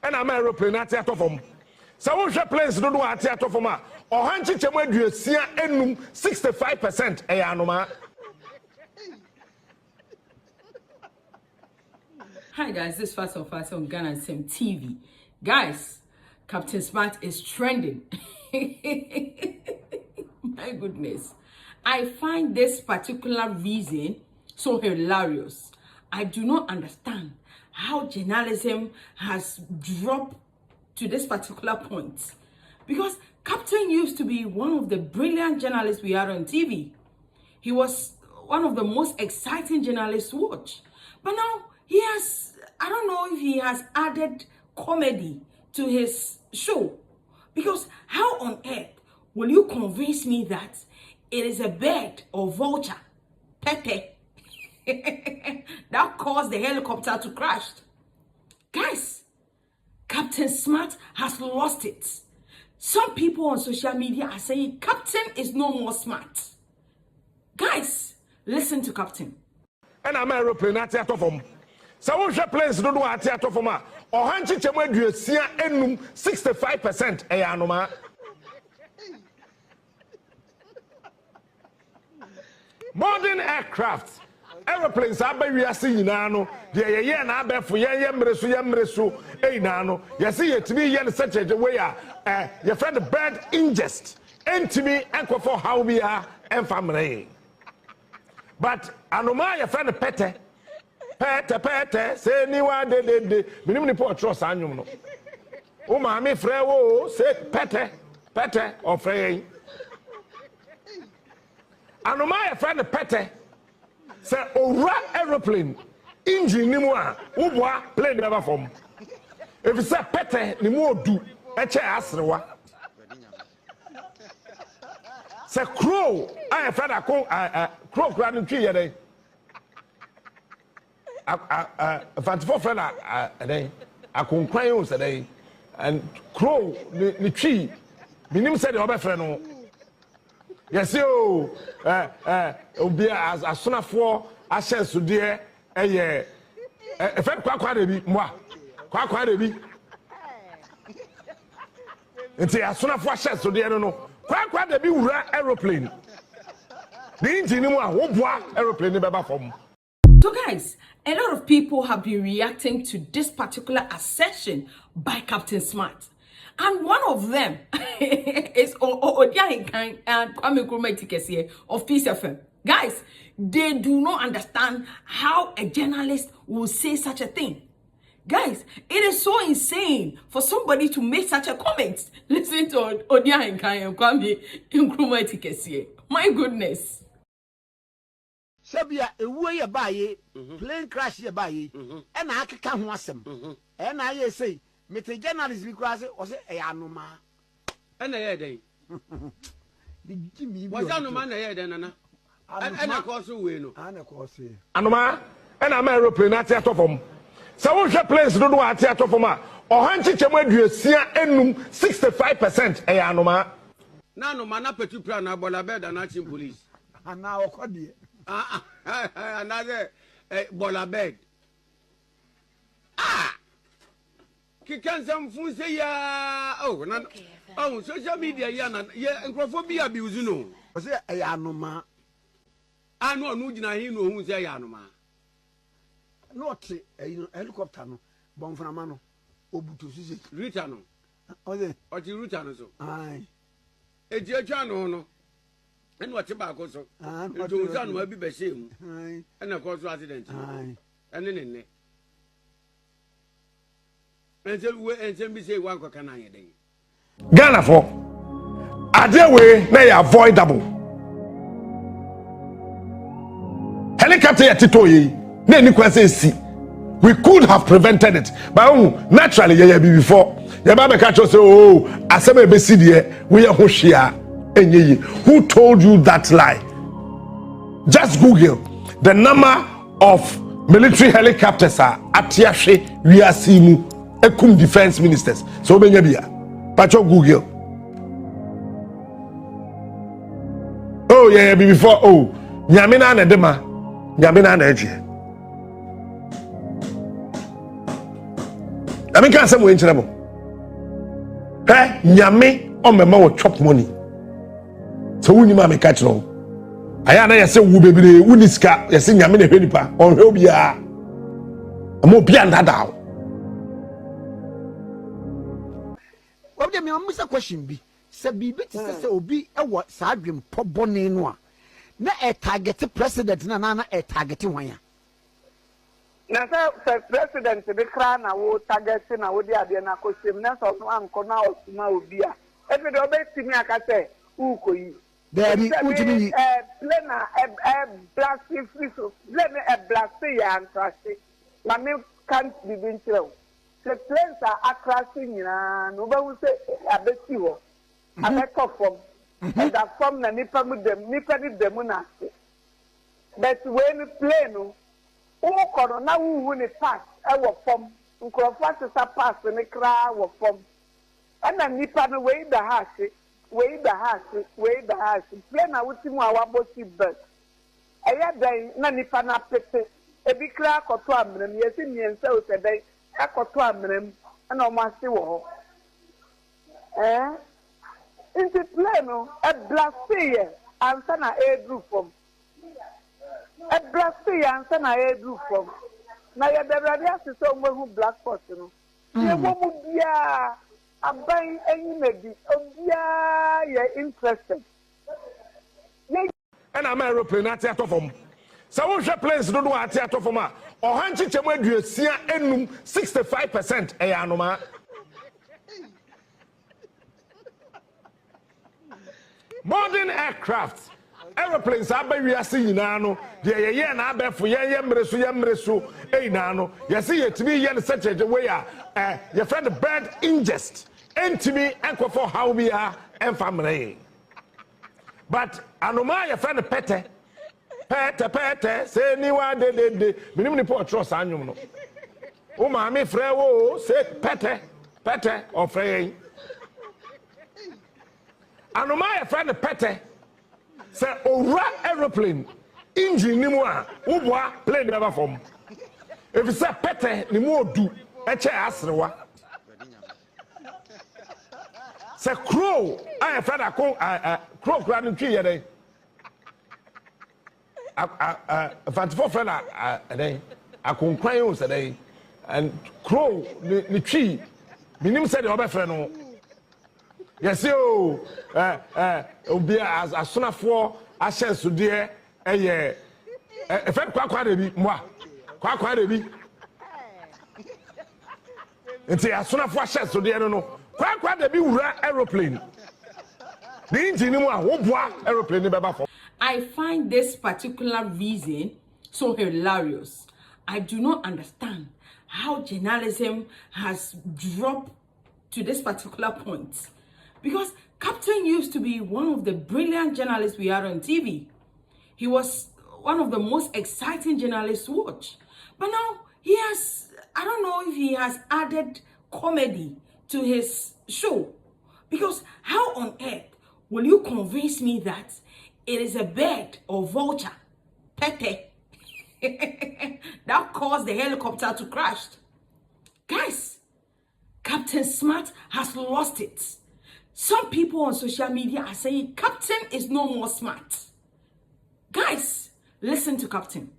and I'm aeroplane at theater from. So we shall planes don't want theater from or Hanchi Chemwe Sia Enum 65% Ayanoma. Hi guys, this is Fast on Ghana TV. Guys, Captain Smart is trending. My goodness. I find this particular reason so hilarious. I do not understand how journalism has dropped to this particular point. Because Captain used to be one of the brilliant journalists we had on TV. He was one of the most exciting journalists to watch. But now he has, I don't know if he has added comedy to his show. Because how on earth will you convince me that it is a bird or vulture, Pepe, that caused the helicopter to crash? Guys, Captain Smart has lost it. Some people on social media are saying Captain is no more smart. Guys, listen to Captain. And I'm aeroplane at theater from. So we shall planes don't want theater from or Hanchi Chemwe Sia Enum 65% Ayanoma. Modern aircraft, aeroplanes are by we are seeing now. The year and I bet for Yamresu, Nano. You see it to be yen such a way. Your friend the bird ingest, and to me, and for how we are and family. But Anoma, your friend the Pete, say anyone de minimum poor trust annual. Oh, mammy, Frewo, say Pete, or Frey. Anoma, your friend the Pete. Say, oh, aeroplane, engine, Nimua, Uboa, plane never from. If it's a Pete, Nimo do, a chair asrewa. Say, crow, I have friend a crow grand tree a day. A fancy friend a day. A conquayos a day. And crow, the tree, the name said, your friend. Yes, you be as soon as for a chance to dear a year. A friend quite a bit more. Quite a bit. And say, as soon as for a chance to dear, no, quite a bit aeroplane. The engine aeroplane never from. So, guys, a lot of people have been reacting to this particular assertion by Captain Smart. And one of them is Onua and Kwame of Peace FM. Guys, they do not understand how a journalist will say such a thing. Guys, it is so insane for somebody to make such a comment. Listen to Onua and Kwame. My goodness. Sabia, a way a baye, plane crash a baye, and I can't want some. And I say, Mr. Journalist because it was a anoma. And a year day. Was Anoma a year then, and a course away, no, and a course. Anoma, and I'm aeroplane at theater from. So we shall planes don't want theater from or Hanchi Chemwe Sia Enum 65% Ayanoma. Nano manapa to plan about bed and action police. And now, another bola bed. Ah! Kikan some food say ya oh social media yana and crophobia abuse no. Was it a anoma? I know Nujina he know who's a yanoma. Not a helicopter, Bonframano, Obutu, Ritano. Or the Rutano so. Aye. A Giano no. And what tobacco so. And what to son will be bashing. Aye. And of course resident. Aye. And then and then we say one can I day. Ghana for other way may avoidable. Helicopter at Titoyi, then you can say we could have prevented it, but naturally, before your Baba catch us. Oh, as some BCD, we are Hoshia. Who told you that lie? Just Google the number of military helicopters are at Yashe, we are seeing Ekum defense ministers. So, Pacho Google. Oh, yeah, before. Oh, Yamina and Edema, Yamina and Edge. I mean, can't say we inchirable. Hey, nyame on my mouth chop money. So when you make catch no, I am say we baby uniska. You see nyame ne hwenipa on hwobia. Amo bia ndada. Well, me a question be. Say bibi ti say obi e wo sa adwem pobone no a na e target president na e target wan ya. Na say president be kra na wo target na wo di ade na ko sem na so anko na osuma obi a. E be do be timi aka say u ko yi. There be ultimately play na blast free so play me e blast ya antrase. Na me can't be been through. The planes are crashing no ba we say abeti wo. Abeko from and that from na nipa mu dem nipa ni dem na. But when play no o kono na wu ni pass e wo fom nkrofo se sa pass ni kra wo fom. Ana nipa no we the house play na wuti mu awabo si bet. Eya dan na nipa na pete ebi kra koto amrem yesi miensa o se dan akoto amrem na o ma se wo ho. Into play no a blast answer na edru from. A blast answer na edru from. Na ya the radio so who black spot no. Ye wo mu bia aban enyi mebi obia ye interested. And I'm aeroplane at theater from. So we share planes don't know at theater from. Or Hanchi Chemwe Sia Enum 65% Ayanoma. Modern aircraft, aeroplanes are by we are seeing nano, the yen abe for yamresu, a nano. You see it to be yen such a way, your friend the bird ingest, and to me, and for how we are and family. But Anoma, your friend the pete, say ni one de minimum report trust annual. Oh, mammy, frewo, say pete, or frey. Anoma, your friend the pete, say, oh, aeroplane, engine ni moi, ubwa, plane never form. If it's a pete, ni more do, a chair asrewa. Say, crow, I have friend a crow cramming tree a day. A fancy friend a day. I can cry a day. And crow, the tree, minim said, your friend. Yes, you be as soon as for a chance to dear a year. A friend quite a bit more. Quite a bit. And say, as soon as for a chance to dear, no. Quite a bit aeroplane. The engine aeroplane. I find this particular reason so hilarious. I do not understand how journalism has dropped to this particular point. Because Captain used to be one of the brilliant journalists we had on TV. He was one of the most exciting journalists to watch. But now he has, I don't know if he has added comedy to his show. Because how on earth will you convince me that it is a bird or vulture, pete, that caused the helicopter to crash? Guys, Captain Smart has lost it. Some people on social media are saying Captain is no more smart. Guys, listen to Captain.